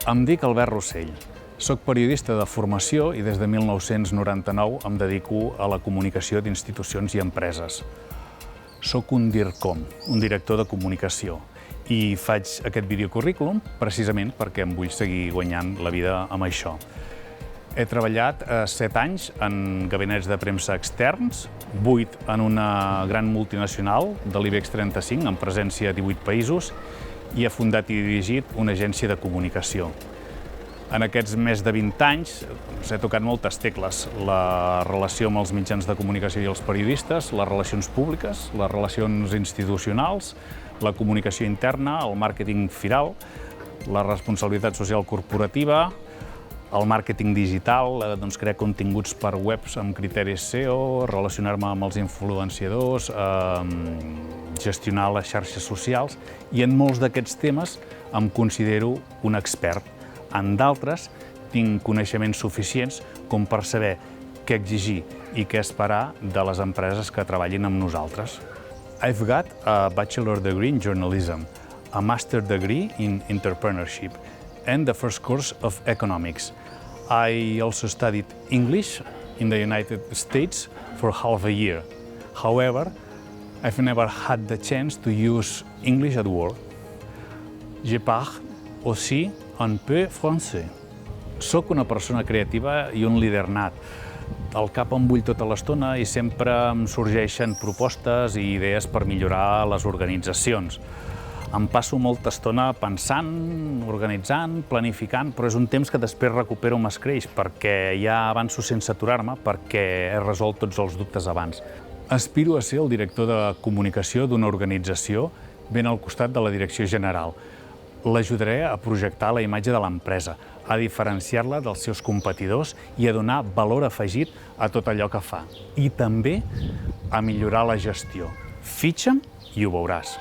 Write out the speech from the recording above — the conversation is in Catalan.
Em dic Albert Rossell. Soc periodista de formació i des de 1999 em dedico a la comunicació d'institucions i empreses. Soc un DIRCOM, un director de comunicació, i faig aquest videocurrículum precisament perquè em vull seguir guanyant la vida amb això. He treballat 7 anys en gabinets de premsa externs, 8 en una gran multinacional de l'IBEX 35, amb presència a 18 països, i he fundat i dirigit una agència de comunicació. En aquests més de 20 anys he tocat moltes tecles: la relació amb els mitjans de comunicació i els periodistes, les relacions públiques, les relacions institucionals, la comunicació interna, el màrqueting firal, la responsabilitat social corporativa, el màrqueting digital, crear continguts per webs amb criteris SEO, relacionar-me amb els influenciadors, gestionar les xarxes socials, i en molts d'aquests temes em considero un expert. En d'altres tinc coneixements suficients com per saber què exigir i què esperar de les empreses que treballin amb nosaltres. I've got a bachelor degree in journalism, a master degree in entrepreneurship, and the first course of economics. I also studied English in the United States for half a year. However, I've never had the chance to use English at work. Je parle aussi un peu français. Soc una persona creativa i un líder nat. Al cap em bull tota l'estona i sempre em sorgeixen propostes i idees per millorar les organitzacions. Em passo molta estona pensant, organitzant, planificant, però és un temps que després recupero amb escreix, perquè ja avanço sense aturar-me, perquè he resolt tots els dubtes abans. Aspiro a ser el director de comunicació d'una organització ben al costat de la direcció general. L'ajudaré a projectar la imatge de l'empresa, a diferenciar-la dels seus competidors i a donar valor afegit a tot allò que fa. I també a millorar la gestió. Fitxa'm i ho veuràs.